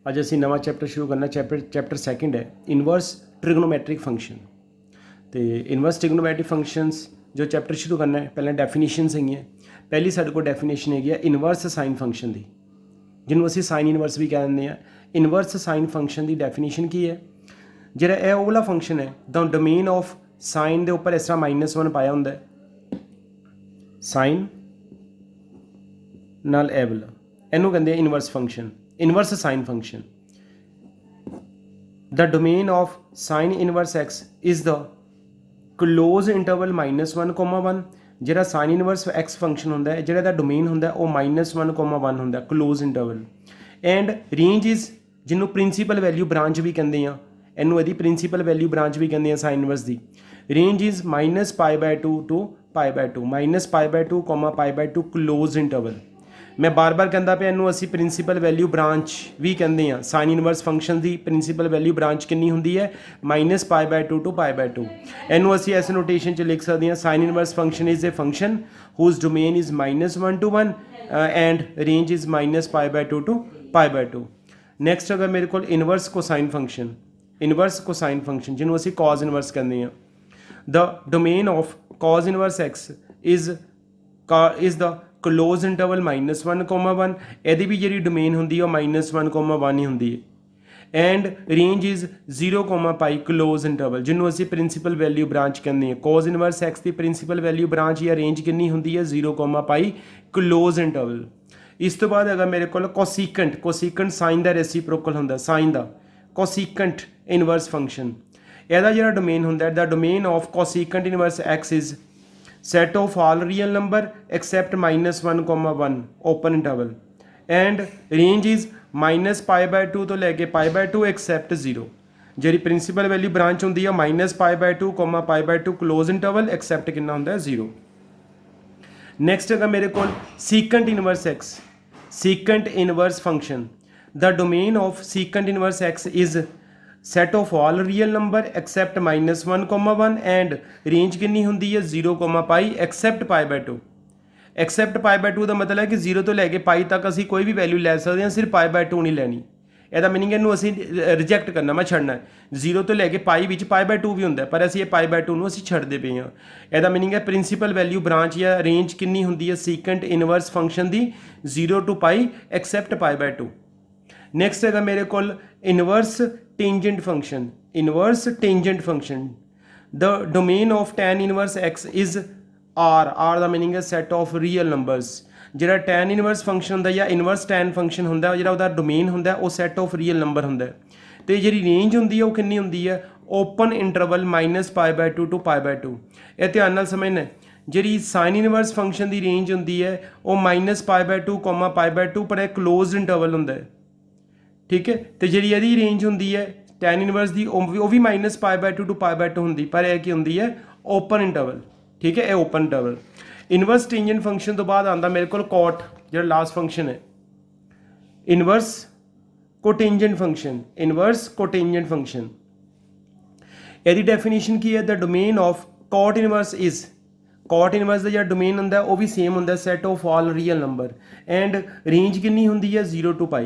ਅੱਜ ਅਸੀਂ ਨਵਾਂ ਚੈप्टर शुरू करना। चैप्टर सैकेंड है इनवर्स ट्रिग्नोमैट्रिक फंक्शन। तो इनवर्स ट्रिग्नोमैट्रिक फंक्शनस जो चैप्टर शुरू करना है, पहले डेफिनेशनस है। पहली साढ़े को डेफिनेशन हैगी इनवर्स साइन फंक्शन की, जिन्होंने असीं साइन इनवर्स भी कह दिंदे आ। इनवर्स साइन फंक्शन की डेफिनेशन की है, जिहड़ा यह वाला फंक्शन है द डोमेन ऑफ साइन के उपर इस तरह -1 पाया हुंदा है, साइन नाल ए वाला, इनू कहते हैं inverse function, inverse sine function. The domain of sine inverse x is the close interval -1,1। जिहड़ा साइन इनवर्स एक्स फंक्शन होंदा है, जिहड़ा दा डोमेन होंदा है वो -1,1 होंदा, close interval. And range is जिन्हों प्रिंसीपल वैल्यू ब्रांच भी कहते हैं, इनू यदि प्रिंसीपल वैल्यू ब्रांच भी कहते हैं साइन इनवर्स की। Range is -π/2 to π/2, -π/2, π/2 close interval. मैं बार बार कहता पे इनू असी प्रिंसीपल वैल्यू ब्रांच भी कहते हैं। साइन इनवर्स फंक्शन की प्रिंसीपल वैल्यू ब्रांच कितनी होंगी है, -π/2 टू π/2। इनू असी इस नोटेशन च लिख सकते हैं sine inverse function is a function whose domain is -1 to 1 and range is -π/2 to π/2। Next अगर मेरे को inverse cosine function, inverse cosine function जिन्हों असी कॉज इनवर्स कहते हैं। The domain of cos inverse x is the close interval -1,1। यदि भी जी domain होंगी -1,1 ही होंगी है। And range is 0,π close interval, जिन्हों असी प्रिंसीपल वैल्यू ब्रांच कहते हैं। कॉज इनवर्स एक्स की प्रिंसीपल वैल्यू ब्रांच या रेंज कितनी होंगी है, 0,π क्लोज इंटरवल। इस तो बाद अगर मेरे को कोसीकेंट, कोसीकेंट साइन का रेसिप्रोकल होंगे, साइन का कोसीकेंट इनवर्स फंक्शन, यदा जो डोमेन होंगे the domain of cosecant inverse x is set of all real number except -1,1 open interval and range is -π/2 तो लैके π/2 except 0। जी प्रिंसीपल वैल्यू ब्रांच होंगी है -π/2, π/2 क्लोज इंटरवल एक्सैप्ट कितना होंगे 0। नैक्सट अगर मेरे को secant inverse x, secant inverse function, the domain of secant inverse x is set of all real number except -1,1 and range कितनी होंगी है 0,π एक्सैप्ट π/2। एक्सैप्ट π/2 का मतलब है कि 0 तो लैके पाई तक असी कोई भी वैल्यू लै सकते हैं, सिर्फ π/2 नहीं लैनी। यदा मीनिंग इनू असी रिजैक्ट करना, मैं छड़ना है 0 तो लैके पाई विच π/2 भी होंगे, पर असी π/2 असी छड़ते पे हाँ। यदा मीनिंग है प्रिंसीपल वैल्यू ब्रांच या रेंज कितनी होंगी है सीकेंट इनवर्स फंक्शन की 0 to π एक्सैप्ट π/2। नैक्सट है मेरे को inverse tangent function, inverse tangent function, the domain of tan inverse x is R, R का मीनिंग है सैट ऑफ रियल नंबरस। जो tan इनवर्स फंक्शन होंगे या इनवर्स tan फंक्शन होंगे, जो डोमेन होंगे वो सैट ऑफ रियल नंबर होंगे। तो जी रेंज होंगी है वो कितनी होंगी है, ओपन इंटरवल -π/2 टू π/2। यह ध्यान नाल समझना, जी साइन इनवर्स फंक्शन की रेंज होंगी है वो -π/2, π/2 पर एक क्लोज इंटरवल होंगे, ठीक है। तो जी यदि रेंज होंगी है tan इनवर्स की वो भी -π/2 टू π/2 होंगी, पर यह की होंगी है ओपन इंटरवल, ठीक है। यह open interval. Inverse tangent function तो बाद आता मेरे को कॉट, जो लास्ट फंक्शन है inverse cotangent function, inverse cotangent function. यदि डेफिनेशन की है the domain of cot inverse is, cot inverse का जो डोमेन होंगे वो भी सेम होंगे set of all real number and range कितनी होंगी है 0 to π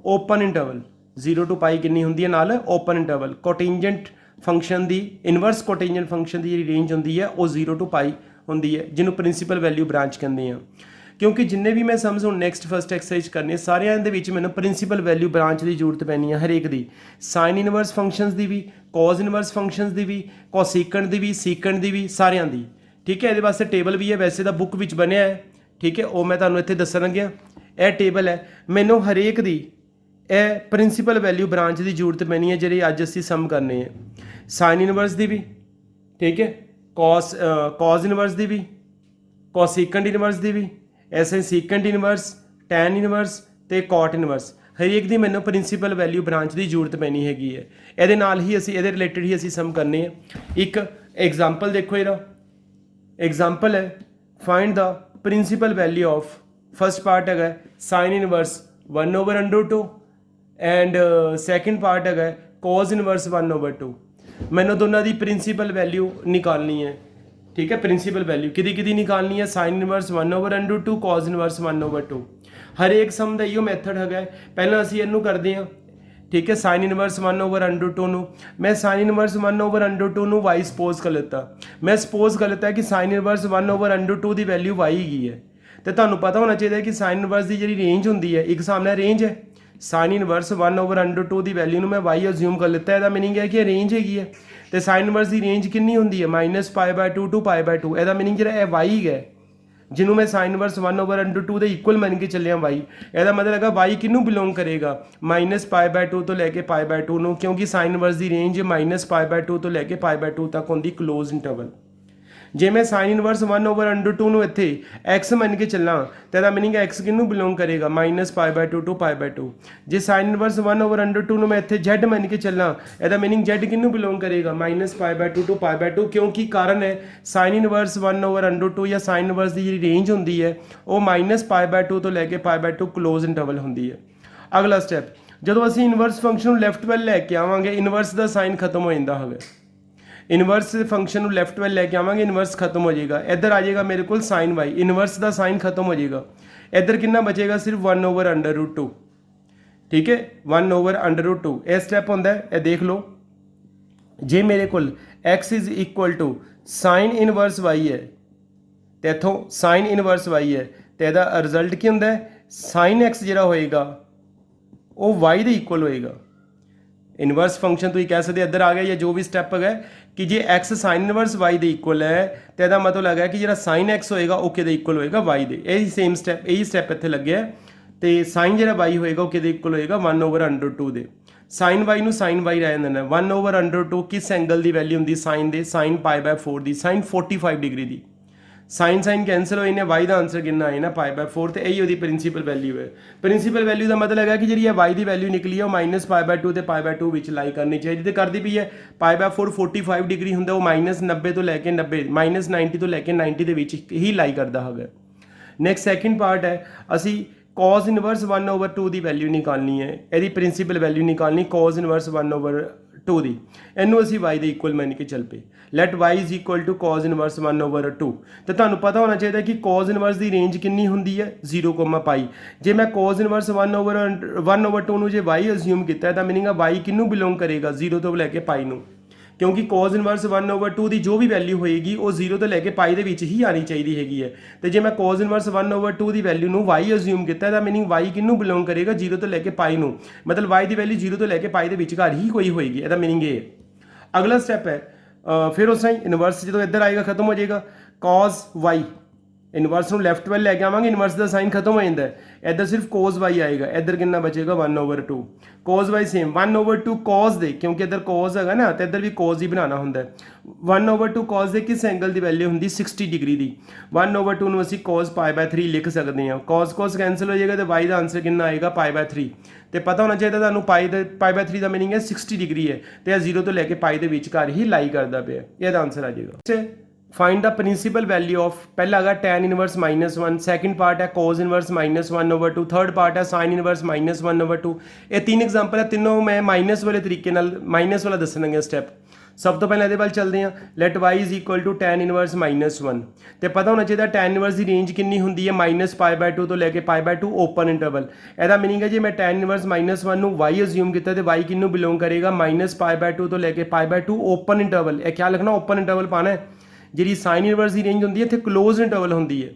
ओपन इंटरवल, 0 to π कितनी होंगी है नाल ओपन इंटरवल। कोटेंजेंट फंक्शन की इनवर्स कोटेंजेंट फंक्शन की जी रेंज होंगी है वो 0 to π होंगी है, जिन्हों प्रिंसीपल वैल्यू ब्रांच कहते हैं। क्योंकि जिन्हें भी मैं समझ हूँ नैक्सट फस्ट एक्सरसाइज करने सारे मैंने प्रिंसीपल वैल्यू ब्रांच की जरूरत पैनी है, हरेक की। साइन इनवर्स फंक्शनस की भी, कॉज इनवर्स फंक्शनस की भी, कोसीकेंट की भी, सीकेंट की भी, सारिਆਂ की, ठीक है। ये वास्ते टेबल भी है, वैसे तो बुक विच बनया है, ठीक है। वो मैं तुहानूं इत्थे दस्सण लग्या, यह टेबल है। मैनूं हरेक की यह प्रिंसीपल वैल्यू ब्रांच की जरूरत पैनी है, जी अज असीं सम करने हैं। साइन इनवर्स की भी, ठीक है, कॉज इनवर्स की भी, कोसीकेंट इनवर्स की भी, ऐसे सीकेंट इनवर्स, tan इनवर्स तो कॉट इनवर्स, हरेक की मैंने प्रिंसीपल वैल्यू ब्रांच की जरूरत पैनी हैगी है। ये नाल ही असी ये रिलेटिड ही असी सम करने हैं। एक एग्जाम्पल देखो, ये एग्जाम्पल है find the principal value of, first part है sine inverse 1/√2 and second part है कॉज इनवर्स 1/2। मैंने दोनों की प्रिंसीपल वैल्यू निकालनी है, ठीक है। प्रिंसीपल वैल्यू कि निकालनी है, साइन इनवर्स 1/√2, कॉज इनवर्स 1/2। हर एक सम का इो मैथड है। पहला असी इनू करते हैं ठीक है साइन इनवर्स 1/√2 ਨੂੰ मैं साइन इनवर्स 1/√2 ਨੂੰ y ਸਪੋਜ਼ ਕਰ ਲਿੱਤਾ मैं ਸਪੋਜ਼ ਕਰ ਲਿੱਤਾ ਕਿ साइन इनवर्स 1/√2 ਦੀ ਵੈਲਿਊ y ਹੈਗੀ ਹੈ ਤੇ ਤੁਹਾਨੂੰ ਪਤਾ ਹੋਣਾ ਚਾਹੀਦਾ ਕਿ साइन इनवर्स ਦੀ ਜਿਹੜੀ ਰੇਂਜ ਹੁੰਦੀ ਹੈ ਇੱਕ ਸਾਹਮਣੇ ਰੇਂਜ ਹੈ साइन इनवर्स 1/√2 ਦੀ ਵੈਲਿਊ ਨੂੰ ਮੈਂ y ਅਸਿਊਮ ਕਰ ਲਿੱਤਾ ਇਹਦਾ ਮੀਨਿੰਗ ਹੈ ਕਿ ਰੇਂਜ ਹੈਗੀ ਹੈ ਤੇ साइन इनवर्स ਦੀ ਰੇਂਜ ਕਿੰਨੀ ਹੁੰਦੀ ਹੈ -π/2 to π/2 ਇਹਦਾ ਮੀਨਿੰਗ ਜਿਹੜਾ ਇਹ y ਹੈਗਾ ਜਿਹਨੂੰ ਮੈਂ साइन इनवर्स 1/√2 ਦੇ ਇਕੁਅਲ ਮੰਨ ਕੇ ਚੱਲਿਆ y ਇਹਦਾ ਮਤਲਬ ਹੈਗਾ y ਕਿਹਨੂੰ ਬਿਲੋਂਗ ਕਰੇਗਾ -π/2 ਤੋਂ ਲੈ ਕੇ π/2 ਨੂੰ ਕਿਉਂਕਿ साइन इनवर्स ਦੀ ਰੇਂਜ -π/2 ਤੋਂ ਲੈ ਕੇ π/2 ਤੱਕ ਹੁੰਦੀ ਕਲੋਜ਼ ਇੰਟਰਵਲ ਜੇ ਮੈਂ साइन इनवर्स 1/√2 ਨੂੰ ਇੱਥੇ x ਮੰਨ ਕੇ ਚੱਲਾਂ ਤਾਂ ਇਹਦਾ ਮੀਨਿੰਗ x ਕਿਹਨੂੰ ਬਿਲੋਂਗ ਕਰੇਗਾ -π/2 to π/2 ਜੇ साइन इनवर्स 1/√2 ਨੂੰ ਮੈਂ ਇੱਥੇ z ਮੰਨ ਕੇ ਚੱਲਾਂ ਇਹਦਾ ਮੀਨਿੰਗ z ਕਿਹਨੂੰ ਬਿਲੋਂਗ ਕਰੇਗਾ -π/2 to π/2 ਕਿਉਂਕਿ ਕਾਰਨ ਹੈ साइन इनवर्स 1/√2 ਜਾਂ साइन इनवर्स ਦੀ ਜਿਹੜੀ ਰੇਂਜ ਹੁੰਦੀ ਹੈ ਉਹ -π/2 ਤੋਂ ਲੈ ਕੇ π/2 ਕਲੋਜ਼ ਇੰਟਰਵਲ ਹੁੰਦੀ ਹੈ ਅਗਲਾ ਸਟੈਪ ਜਦੋਂ ਅਸੀਂ ਇਨਵਰਸ ਫੰਕਸ਼ਨ ਨੂੰ ਲੈਫਟ ਵੱਲ ਲੈ ਕੇ ਆਵਾਂਗੇ ਇਨਵਰਸ ਦਾ ਸਾਈਨ ਖਤਮ ਹੋ ਜਾਂਦਾ ਹੋਵੇ ਇਨਵਰਸ ਫੰਕਸ਼ਨ ਨੂੰ ਲੈਫਟ ਵੱਲ ਲੈ ਕੇ ਆਵਾਂਗੇ ਇਨਵਰਸ ਖਤਮ ਹੋ ਜਾਏਗਾ ਇੱਧਰ ਆ ਜਾਏਗਾ ਮੇਰੇ ਕੋਲ ਸਾਈਨ y ਇਨਵਰਸ ਦਾ ਸਾਈਨ ਖਤਮ ਹੋ ਜਾਏਗਾ ਇੱਧਰ ਕਿੰਨਾ ਬਚੇਗਾ ਸਿਰਫ 1/√2 ਠੀਕ ਹੈ 1/√2 ਇਹ ਸਟੈਪ ਹੁੰਦਾ ਹੈ ਇਹ ਦੇਖ ਲਓ ਜੇ ਮੇਰੇ ਕੋਲ x = ਸਾਈਨ ਇਨਵਰਸ y ਹੈ ਤੇ ਇੱਥੋਂ ਸਾਈਨ ਇਨਵਰਸ y ਹੈ ਤੇ ਇਹਦਾ ਰਿਜ਼ਲਟ ਕੀ ਹੁੰਦਾ ਹੈ ਸਾਈਨ x ਜਿਹੜਾ ਹੋਏਗਾ ਉਹ y ਦੇ ਇਕੁਅਲ ਹੋਏਗਾ ਇਨਵਰਸ ਫੰਕਸ਼ਨ ਤੁਸੀਂ ਕਹਿ ਸਕਦੇ ਇੱਧਰ ਆ ਗਿਆ ਜਾਂ ਜੋ ਵੀ ਸਟੈਪ ਹੈਗਾ ਕਿ ਜੇ x ਸਾਈਨ ਇਨਵਰਸ y ਦੇ ਇਕੁਅਲ ਹੈ ਤੇ ਇਹਦਾ ਮਤਲਬ ਹੈਗਾ ਕਿ ਜਿਹੜਾ ਸਾਈਨ x ਹੋਏਗਾ ਉਹ ਕਿਹਦੇ ਇਕੁਅਲ ਹੋਏਗਾ y ਦੇ ਇਹੀ ਸੇਮ ਸਟੈਪ ਇਹੀ ਸਟੈਪ ਇੱਥੇ ਲੱਗਿਆ ਤੇ ਸਾਈਨ ਜਿਹੜਾ y ਹੋਏਗਾ ਉਹ ਕਿਹਦੇ ਇਕੁਅਲ ਹੋਏਗਾ 1/√2 ਦੇ ਸਾਈਨ y ਨੂੰ ਸਾਈਨ y ਰਹਿ ਜਾਂਦਾ 1/√2 ਕਿਸ ਐਂਗਲ ਦੀ ਵੈਲਿਊ ਹੁੰਦੀ ਸਾਈਨ ਦੇ ਸਾਈਨ π/4 ਦੀ ਸਾਈਨ 45 ਡਿਗਰੀ ਦੀ ਸਾਈਨ ਕੈਂਸਲ ਹੋਏ ਨੇ y ਦਾ ਆਨਸਰ ਕਿੰਨਾ ਆਏ ਨਾ π/4 ਤੇ ਇਹੀ ਉਹਦੀ ਪ੍ਰਿੰਸੀਪਲ ਵੈਲਿਊ ਹੈ ਪ੍ਰਿੰਸੀਪਲ ਵੈਲਿਊ ਦਾ ਮਤਲਬ ਹੈਗਾ ਕਿ ਜਿਹੜੀ ਇਹ y ਦੀ ਵੈਲਿਊ ਨਿਕਲੀ ਹੈ ਉਹ -π/2 ਤੇ π/2 ਵਿੱਚ ਲਾਈ ਕਰਨੀ ਚਾਹੀਦੀ ਤੇ ਕਰਦੀ ਪਈ ਹੈ π/4 45 ਡਿਗਰੀ ਹੁੰਦਾ ਉਹ -90 ਤੋਂ ਲੈ ਕੇ 90 -90 ਤੋਂ ਲੈ ਕੇ 90 ਦੇ ਵਿੱਚ ਹੀ ਲਾਈ ਕਰਦਾ ਹੋਵੇ ਨੈਕਸਟ ਸੈਕਿੰਡ ਪਾਰਟ ਹੈ ਅਸੀਂ cos ਇਨਵਰਸ 1/2 ਦੀ ਵੈਲਿਊ ਨਿਕਾਲਣੀ ਹੈ ਇਹਦੀ ਪ੍ਰਿੰਸੀਪਲ ਵੈਲਿਊ ਨਿਕਾਲਣੀ cos ਇਨਵਰਸ 1/2 ਦੀ ਇਹਨੂੰ ਅਸੀਂ y ਦੇ ਇਕੁਅਲ ਮੰਨ ਕੇ ਚੱਲ ਪਏ ਲੈਟ y = cos ਇਨਵਰਸ 1/2 ਤੇ ਤੁਹਾਨੂੰ ਪਤਾ ਹੋਣਾ ਚਾਹੀਦਾ ਕਿ cos ਇਨਵਰਸ ਦੀ ਰੇਂਜ ਕਿੰਨੀ ਹੁੰਦੀ ਹੈ 0,π ਜੇ ਮੈਂ cos ਇਨਵਰਸ 1/2 ਨੂੰ ਜੇ y ਅਸਿਊਮ ਕੀਤਾ ਤਾਂ ਮੀਨਿੰਗ ਆ y ਕਿਹਨੂੰ ਬਿਲੋਂਗ ਕਰੇਗਾ 0 ਤੋਂ ਲੈ ਕੇ π ਨੂੰ ਕਿਉਂਕਿ cos ਇਨਵਰਸ 1/2 ਦੀ ਜੋ ਵੀ ਵੈਲਿਊ ਹੋਏਗੀ ਉਹ 0 ਤੋਂ ਲੈ ਕੇ π ਦੇ ਵਿੱਚ ਹੀ ਆਣੀ ਚਾਹੀਦੀ ਹੈਗੀ ਹੈ ਤੇ ਜੇ ਮੈਂ cos ਇਨਵਰਸ 1/2 ਦੀ ਵੈਲਿਊ ਨੂੰ y ਅਸਿਊਮ ਕੀਤਾ ਤਾਂ ਮੀਨਿੰਗ y ਕਿਹਨੂੰ ਬਿਲੋਂਗ ਕਰੇਗਾ 0 ਤੋਂ ਲੈ ਕੇ π ਨੂੰ ਮਤਲਬ y ਦੀ ਵੈਲਿਊ 0 ਤੋਂ ਲੈ ਕੇ π ਦੇ ਵਿਚਕਾਰ ਹੀ ਕੋਈ ਹੋਏਗੀ ਇਹਦਾ ਮੀਨਿੰਗ ਇਹ ਹੈ ਅਗਲਾ ਸਟੈਪ ਹੈ ਫਿਰ ਉਸ ਤਰ੍ਹਾਂ ਇਨਵਰਸ ਜਦੋਂ ਇੱਧਰ ਆਏਗਾ ਖਤਮ ਹੋ ਜਾਏਗਾ cos y ਇਨਵਰਸ ਨੂੰ ਲੈਫਟ ਵੱਲ ਲੈ ਕੇ ਆਵਾਂਗੇ ਇਨਵਰਸ ਦਾ ਸਾਈਨ ਖਤਮ ਹੋ ਜਾਂਦਾ ਹੈ ਇੱਧਰ ਸਿਰਫ cos y ਆਏਗਾ ਇੱਧਰ ਕਿੰਨਾ ਬਚੇਗਾ 1/2 cos y ਸੇਮ 1/2 cos ਦੇ ਕਿਉਂਕਿ ਇੱਧਰ cos ਹੈਗਾ ਨਾ ਤੇ ਇੱਧਰ ਵੀ cos ਹੀ ਬਣਾਉਣਾ ਹੁੰਦਾ ਹੈ 1/2 cos ਦੇ ਕਿਸ ਐਂਗਲ ਦੀ ਵੈਲਿਊ ਹੁੰਦੀ 60 ਡਿਗਰੀ ਦੀ 1/2 ਨੂੰ ਅਸੀਂ cos π/3 ਲਿਖ ਸਕਦੇ ਹਾਂ cos ਕੈਂਸਲ ਹੋ ਜਾਏਗਾ ਤੇ y ਦਾ ਆਨਸਰ ਕਿੰਨਾ ਆਏਗਾ π/3 ਤੇ ਪਤਾ ਹੋਣਾ ਚਾਹੀਦਾ ਤੁਹਾਨੂੰ π/3 ਦਾ ਮੀਨਿੰਗ ਹੈ 60 ਡਿਗਰੀ ਹੈ ਤੇ ਇਹ 0 ਤੋਂ ਲੈ ਕੇ π ਦੇ ਵਿਚਕਾਰ ਹੀ ਲਾਈ ਕਰਦਾ ਪਿਆ ਇਹਦਾ ਆਨਸਰ ਆ ਜਾਏਗਾ find the principal value of ਪਹਿਲਾ ਹੈਗਾ tan ਇਨਵਰਸ -1 ਸੈਕਿੰਡ ਪਾਰਟ ਹੈ cos ਇਨਵਰਸ -1/2 ਥਰਡ ਪਾਰਟ ਹੈ sin ਇਨਵਰਸ -1/2 ਇਹ ਤਿੰਨ ਐਗਜ਼ਾਮਪਲ ਹੈ ਤਿੰਨੋਂ ਮੈਂ ਮਾਈਨਸ ਵਾਲੇ ਤਰੀਕੇ ਨਾਲ ਮਾਈਨਸ ਵਾਲਾ ਦੱਸਣਗੇ ਸਟੈਪ ਸਭ ਤੋਂ ਪਹਿਲਾਂ ਇਹਦੇ ਵੱਲ ਚੱਲਦੇ ਹਾਂ ਲੈਟ y = tan ਇਨਵਰਸ -1 ਤੇ ਪਤਾ ਹੋਣਾ ਚਾਹੀਦਾ tan ਇਨਵਰਸ ਦੀ ਰੇਂਜ ਕਿੰਨੀ ਹੁੰਦੀ ਹੈ -π/2 ਤੋਂ ਲੈ ਕੇ π/2 ਓਪਨ ਇੰਟਰਵਲ ਇਹਦਾ ਮੀਨਿੰਗ ਹੈ ਜੇ ਮੈਂ tan ਇਨਵਰਸ -1 ਨੂੰ y ਅਸਿਊਮ ਕੀਤਾ ਤੇ y ਕਿਹਨੂੰ ਬਿਲੋਂਗ ਕਰੇਗਾ -π/2 ਤੋਂ ਲੈ ਕੇ π/2 ਓਪਨ ਇੰਟਰਵਲ ਇਹ ਖਿਆਲ ਰੱਖਣਾ ਓਪਨ ਇੰਟਰਵਲ ਪਾਣਾ ਹੈ ਜਿਹੜੀ ਸਾਈਨ ਇਨਵਰਸ ਦੀ ਰੇਂਜ ਹੁੰਦੀ ਹੈ ਇੱਥੇ ਕਲੋਜ਼ ਇੰਟਰਵਲ ਹੁੰਦੀ ਹੈ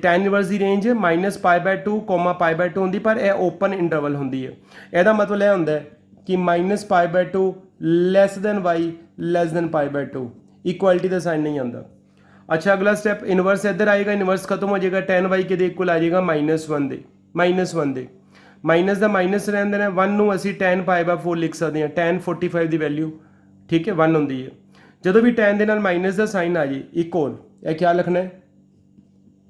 tan ਇਨਵਰਸ ਦੀ ਰੇਂਜ -π/2 π/2 ਹੁੰਦੀ ਪਰ ਇਹ ਓਪਨ ਇੰਟਰਵਲ ਹੁੰਦੀ ਹੈ ਇਹਦਾ ਮਤਲਬ ਇਹ ਹੁੰਦਾ ਹੈ ਕਿ -π/2 less than y less than π/2 equality ਦਾ ਸਾਈਨ ਨਹੀਂ ਆਉਂਦਾ ਅੱਛਾ ਅਗਲਾ ਸਟੈਪ ਇਨਵਰਸ ਇੱਧਰ ਆਏਗਾ ਇਨਵਰਸ ਖਤਮ ਹੋ ਜਾਏਗਾ tan y ਕਿਹਦੇ ਇਕੁਅਲ ਆ ਜਾਏਗਾ -1 ਦੇ ਮਾਈਨਸ ਦਾ ਮਾਈਨਸ ਰਹਿਣ ਦੇਣਾ 1 ਨੂੰ ਅਸੀਂ tan π/4 ਲਿਖ ਸਕਦੇ ਹਾਂ tan 45 ਦੀ ਵੈਲਿਊ ਠੀਕ ਹੈ 1 ਹੁੰਦੀ ਹੈ ਜਦੋਂ ਵੀ tan ਦੇ ਨਾਲ ਮਾਈਨਸ ਦਾ ਸਾਈਨ ਆ ਜੇ ਇਕੁਅਲ ਇਹ ਖਿਆਲ ਰੱਖਣਾ ਹੈ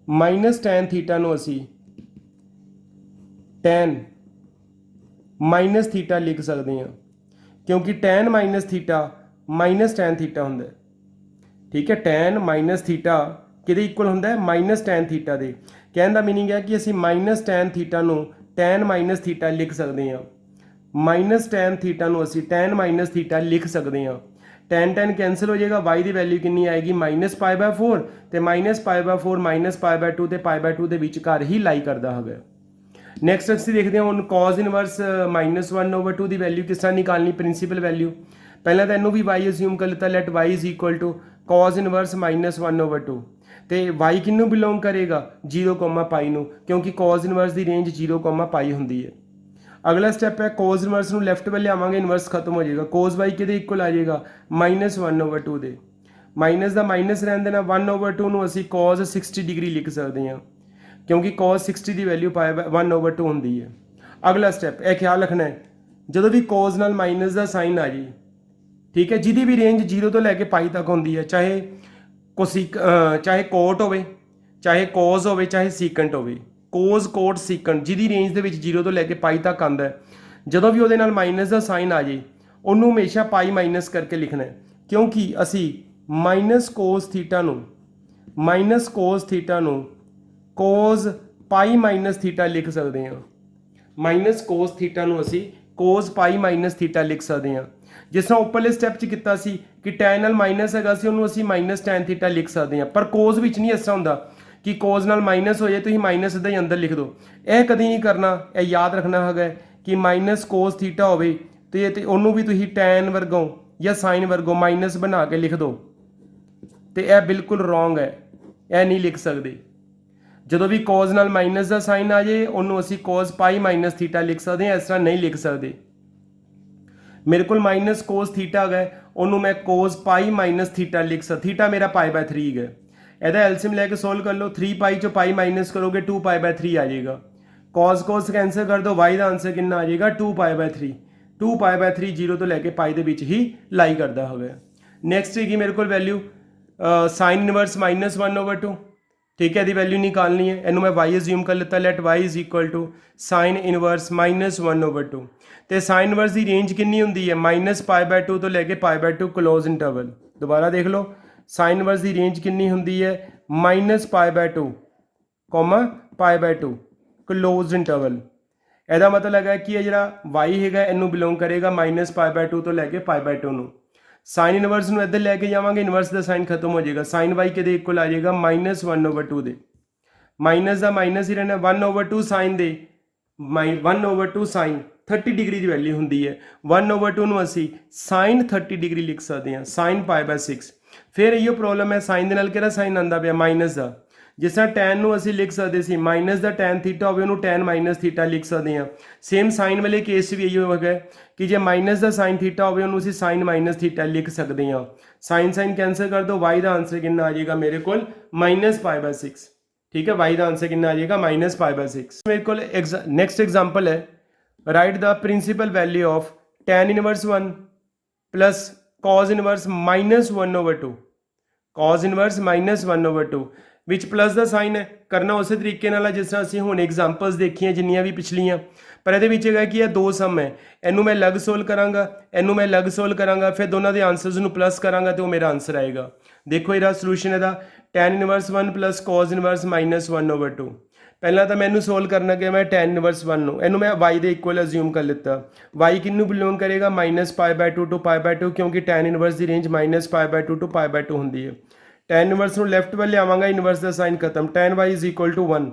-tan ਥੀਟਾ ਨੂੰ ਅਸੀਂ tan -θ ਲਿਖ ਸਕਦੇ ਹਾਂ ਕਿਉਂਕਿ tan -θ -tan θ ਹੁੰਦਾ ਠੀਕ ਹੈ tan -θ ਕਿਹਦੇ ਇਕੁਅਲ ਹੁੰਦਾ ਹੈ -tan θ ਦੇ ਕਹਿਣ ਦਾ ਮੀਨਿੰਗ ਹੈ ਕਿ ਅਸੀਂ -tan θ ਨੂੰ tan -θ ਲਿਖ ਸਕਦੇ ਹਾਂ -tan θ ਨੂੰ ਅਸੀਂ tan -θ ਲਿਖ ਸਕਦੇ ਹਾਂ tan ਕੈਂਸਲ ਹੋ ਜਾਏਗਾ y ਦੀ ਵੈਲਿਊ ਕਿੰਨੀ ਆਏਗੀ -π/4 ਤੇ -π/4 -π/2 ਤੇ π/2 ਦੇ ਵਿਚਕਾਰ ਹੀ ਲਾਈ ਕਰਦਾ ਹੋਵੇ ਨੈਕਸਟ ਅਸੀਂ ਦੇਖਦੇ ਹਾਂ ਹੁਣ cos ਇਨਵਰਸ -1/2 ਦੀ ਵੈਲਿਊ ਕਿਸ ਤਰ੍ਹਾਂ ਨਿਕਾਲਣੀ, ਪ੍ਰਿੰਸੀਪਲ ਵੈਲਿਊ। ਪਹਿਲਾਂ ਤਾਂ ਇਹਨੂੰ ਵੀ y ਅਸਿਊਮ ਕਰ ਲਿੱਤਾ, let y is equal to cos inverse -1/2 ਤੇ y ਕਿਹਨੂੰ ਬਿਲੋਂਗ ਕਰੇਗਾ 0, ਪਾਈ ਨੂੰ, ਕਿਉਂਕਿ cos ਇਨਵਰਸ ਦੀ ਰੇਂਜ 0, ਪਾਈ ਹੁੰਦੀ ਹੈ। ਅਗਲਾ ਸਟੈਪ ਹੈ cos ਇਨਵਰਸ ਨੂੰ ਲੈਫਟ ਵੱਲ ਲਿਆਵਾਂਗੇ, ਇਨਵਰਸ ਖਤਮ ਹੋ ਜਾਏਗਾ, cos y ਕਿਹਦੇ ਇਕੁਅਲ ਆ ਜਾਏਗਾ -1/2 ਦੇ। ਮਾਈਨਸ ਦਾ ਮਾਈਨਸ ਰਹਿਣ ਦੇਣਾ, 1/2 ਨੂੰ ਅਸੀਂ cos 60 ਡਿਗਰੀ ਲਿਖ ਸਕਦੇ ਹਾਂ, ਕਿਉਂਕਿ cos 60 ਦੀ ਵੈਲਿਊ ਪਾਈ 1/2 ਹੁੰਦੀ ਹੈ। ਅਗਲਾ ਸਟੈਪ ਇਹ ਖਿਆਲ ਰੱਖਣਾ ਹੈ, ਜਦੋਂ ਵੀ cos ਨਾਲ ਮਾਈਨਸ ਦਾ ਸਾਈਨ ਆ ਜਾਏ, ਠੀਕ ਹੈ, ਜਿਹਦੀ ਵੀ ਰੇਂਜ 0 ਤੋਂ ਲੈ ਕੇ ਪਾਈ ਤੱਕ ਹੁੰਦੀ ਹੈ, ਚਾਹੇ ਕੋਟ ਹੋਵੇ, ਚਾਹੇ cos ਹੋਵੇ, ਚਾਹੇ ਸੀਕੈਂਟ ਹੋਵੇ, cos ਕੋਟ ਸੀਕੈਂਟ ਜਿਹਦੀ ਰੇਂਜ ਦੇ ਵਿੱਚ 0 ਤੋਂ ਲੈ ਕੇ ਪਾਈ ਤੱਕ ਆਉਂਦਾ ਹੈ, ਜਦੋਂ ਵੀ ਉਹਦੇ ਨਾਲ ਮਾਈਨਸ ਦਾ ਸਾਈਨ ਆ ਜਾਏ ਉਹਨੂੰ ਹਮੇਸ਼ਾ ਪਾਈ ਮਾਈਨਸ ਕਰਕੇ ਲਿਖਣਾ ਹੈ, ਕਿਉਂਕਿ ਅਸੀਂ -cos ਥੀਟਾ ਨੂੰ cos ਪਾਈ ਮਾਈਨਸ ਥੀਟਾ ਲਿਖ ਸਕਦੇ ਹਾਂ। -cos ਥੀਟਾ ਨੂੰ ਅਸੀਂ cos ਪਾਈ ਮਾਈਨਸ ਥੀਟਾ ਲਿਖ ਸਕਦੇ ਹਾਂ। ਜਿਸ ਤਰ੍ਹਾਂ ਉੱਪਰਲੇ ਸਟੈਪ 'ਚ ਕੀਤਾ ਸੀ ਕਿ tan ਨਾਲ ਮਾਈਨਸ ਹੈਗਾ ਸੀ, ਉਹਨੂੰ ਅਸੀਂ -tan ਥੀਟਾ ਲਿਖ ਸਕਦੇ ਹਾਂ, ਪਰ cos ਵਿੱਚ ਨਹੀਂ ਇਸ ਤਰ੍ਹਾਂ ਹੁੰਦਾ ਕਿ cos ਨਾਲ ਮਾਈਨਸ ਹੋ ਜਾਏ ਤੁਸੀਂ ਮਾਈਨਸ ਸਿੱਧਾ ਹੀ ਅੰਦਰ ਲਿਖ ਦਿਓ। ਇਹ ਕਦੀ ਨਹੀਂ ਕਰਨਾ, ਇਹ ਯਾਦ ਰੱਖਣਾ ਹੈਗਾ ਕਿ -cos ਥੀਟਾ ਹੋਵੇ ਤੇ ਉਹਨੂੰ ਵੀ ਤੁਸੀਂ tan ਵਰਗੋਂ ਜਾਂ sin ਵਰਗੋਂ ਮਾਈਨਸ ਬਣਾ ਕੇ ਲਿਖ ਦਿਓ, ਤੇ ਇਹ ਬਿਲਕੁਲ ਰੋਂਗ ਹੈ, ਇਹ ਨਹੀਂ ਲਿਖ ਸਕਦੇ। ਜਦੋਂ ਵੀ cos ਨਾਲ ਮਾਈਨਸ ਦਾ ਸਾਈਨ ਆ ਜਾਏ ਉਹਨੂੰ ਅਸੀਂ cos ਪਾਈ ਮਾਈਨਸ ਥੀਟਾ ਲਿਖ ਸਕਦੇ ਹਾਂ, ਇਸ ਤਰ੍ਹਾਂ ਨਹੀਂ ਲਿਖ ਸਕਦੇ। ਮੇਰੇ ਕੋਲ -cos ਥੀਟਾ ਹੈਗਾ, ਉਹਨੂੰ ਮੈਂ cos ਪਾਈ ਮਾਈਨਸ ਥੀਟਾ ਲਿਖ ਸਕਦਾ, ਥੀਟਾ ਮੇਰਾ π/3 ਹੈ। ਇਹਦਾ ਐਲਸੀਐਮ ਲੈ ਕੇ ਸੋਲਵ ਕਰ ਲਓ, 3π ਚੋਂ ਪਾਈ ਮਾਈਨਸ ਕਰੋਗੇ 2π/3 ਆ ਜਾਏਗਾ, cos ਕੈਂਸਲ ਕਰ ਦਿਓ, y ਦਾ ਆਂਸਰ ਕਿੰਨਾ ਆ ਜਾਏਗਾ 2π/3। 2π/3 0 ਤੋਂ ਲੈ ਕੇ ਪਾਈ ਦੇ ਵਿੱਚ ਹੀ ਲਾਈ ਕਰਦਾ ਹੋਵੇ। ਨੈਕਸਟ ਹੈਗੀ ਮੇਰੇ ਕੋਲ ਵੈਲਿਊ ਸਾਈਨ ਇਨਵਰਸ -1/2, ਠੀਕ ਹੈ, ਇਹਦੀ ਵੈਲਿਊ ਨਿਕਾਲਣੀ ਹੈ। ਇਹਨੂੰ ਮੈਂ y ਅਸਿਊਮ ਕਰ ਲਿੱਤਾ, let y is equal to sine inverse -1/2 ਤੇ ਸਾਈਨ ਇਨਵਰਸ ਦੀ ਰੇਂਜ ਕਿੰਨੀ ਹੁੰਦੀ ਹੈ -π/2 ਤੋਂ ਲੈ ਕੇ π/2 ਕਲੋਜ਼ ਇੰਟਰਵਲ। ਦੁਬਾਰਾ ਦੇਖ ਲਓ, ਸਾਈਨ ਇਨਵਰਸ ਦੀ ਰੇਂਜ ਕਿੰਨੀ ਹੁੰਦੀ ਹੈ -π/2, π/2 ਕਲੋਜ਼ ਇੰਟਰਵਲ। ਇਹਦਾ ਮਤਲਬ ਹੈਗਾ ਕਿ ਇਹ ਜਿਹੜਾ y ਹੈਗਾ ਇਹਨੂੰ ਬਿਲੋਂਗ ਕਰੇਗਾ -π/2 ਤੋਂ ਲੈ ਕੇ π/2 ਨੂੰ। ਸਾਈਨ ਇਨਵਰਸ ਨੂੰ ਇੱਧਰ ਲੈ ਕੇ ਜਾਵਾਂਗੇ, ਇਨਵਰਸ ਦਾ ਸਾਈਨ ਖਤਮ ਹੋ ਜਾਏਗਾ, ਸਾਈਨ y ਕਿਹਦੇ ਇਕੁਅਲ ਆ ਜਾਏਗਾ -1/2 ਦੇ। ਮਾਈਨਸ ਦਾ ਮਾਈਨਸ ਹੀ ਰਹਿਣਾ, 1/2 ਸਾਈਨ ਦੇ 1/2 ਸਾਈਨ 30 ਡਿਗਰੀ ਦੀ ਵੈਲਿਊ ਹੁੰਦੀ ਹੈ, 1/2 ਨੂੰ ਅਸੀਂ ਸਾਈਨ 30 ਡਿਗਰੀ ਲਿਖ ਸਕਦੇ ਹਾਂ, ਸਾਈਨ π/6। ਫਿਰ ਇਹੋ ਪ੍ਰੋਬਲਮ ਹੈ, ਸਾਈਨ ਦੇ ਨਾਲ ਕਿਹੜਾ ਸਾਈਨ ਆਉਂਦਾ ਪਿਆ ਮਾਈਨਸ ਦਾ, ਜਿਸ ਤਰ੍ਹਾਂ tan ਨੂੰ ਅਸੀਂ ਲਿਖ ਸਕਦੇ ਸੀ ਮਾਈਨਸ ਦਾ tan ਥੀਟਾ ਹੋਵੇ ਉਹਨੂੰ tan ਮਾਈਨਸ ਥੀਟਾ ਲਿਖ ਸਕਦੇ ਹਾਂ। ਸੇਮ ਸਾਈਨ ਵਾਲੇ ਕੇਸ ਵੀ ਇਹੋ ਹੈਗਾ ਕਿ ਜੇ ਮਾਈਨਸ ਦਾ ਸਾਈਨ ਥੀਟਾ ਹੋਵੇ ਉਹਨੂੰ ਅਸੀਂ ਸਾਈਨ ਮਾਈਨਸ ਥੀਟਾ ਲਿਖ ਸਕਦੇ ਹਾਂ। ਸਾਈਨ ਕੈਂਸਲ ਕਰ ਦਿਓ, y ਦਾ ਆਂਸਰ ਕਿੰਨਾ ਆ ਜਾਏਗਾ ਮੇਰੇ ਕੋਲ -π/6, ਠੀਕ ਹੈ, y ਦਾ ਆਂਸਰ ਕਿੰਨਾ ਆ ਜਾਏਗਾ -π/6। ਮੇਰੇ ਕੋਲ ਨੈਕਸਟ ਐਗਜ਼ਾਮਪਲ ਹੈ, right the principal value of tan inverse 1 plus cos inverse -1/2, cos inverse -1/2 ਵਿੱਚ ਪਲੱਸ ਦਾ ਸਾਈਨ ਹੈ। ਕਰਨਾ ਉਸੇ ਤਰੀਕੇ ਨਾਲ ਜਿਸ ਤਰ੍ਹਾਂ ਅਸੀਂ ਹੁਣ ਐਗਜ਼ਾਮਪਲਸ ਦੇਖੀਆਂ ਜਿੰਨੀਆਂ ਵੀ ਪਿਛਲੀਆਂ, ਪਰ ਇਹਦੇ ਵਿੱਚ ਹੈਗਾ ਕਿ ਇਹ ਦੋ ਸਮ ਹੈ, ਇਹਨੂੰ ਮੈਂ ਅਲੱਗ ਸੋਲਵ ਕਰਾਂਗਾ, ਇਹਨੂੰ ਮੈਂ ਅਲੱਗ ਸੋਲਵ ਕਰਾਂਗਾ, ਫਿਰ ਦੋਨਾਂ ਦੇ ਆਂਸਰਸ ਨੂੰ ਪਲੱਸ ਕਰਾਂਗਾ ਤੇ ਉਹ ਮੇਰਾ ਆਂਸਰ ਆਏਗਾ। ਦੇਖੋ ਇਹਦਾ ਸੋਲੂਸ਼ਨ ਇਹਦਾ tan inverse 1 plus cos inverse -1/2। ਪਹਿਲਾਂ ਤਾਂ ਮੈਨੂੰ ਸੋਲਵ ਕਰਨਾ ਕਿ ਮੈਂ tan ਇਨਵਰਸ 1 ਨੂੰ, ਇਹਨੂੰ ਮੈਂ y ਦੇ ਇਕੁਅਲ ਅਸਿਊਮ ਕਰ ਲਿੱਤਾ, y ਕਿਹਨੂੰ ਬਿਲੋਂਗ ਕਰੇਗਾ -π/2 to π/2, ਕਿਉਂਕਿ tan inverse the range -π/2 to π/2 ਹੁੰਦੀ ਹੈ। tan ਇਨਵਰਸ ਨੂੰ ਲੈਫਟ ਵੱਲ ਲਿਆਵਾਂਗਾ, ਇਨਵਰਸ ਦਾ ਸਾਈਨ ਖਤਮ, tan y is equal to 1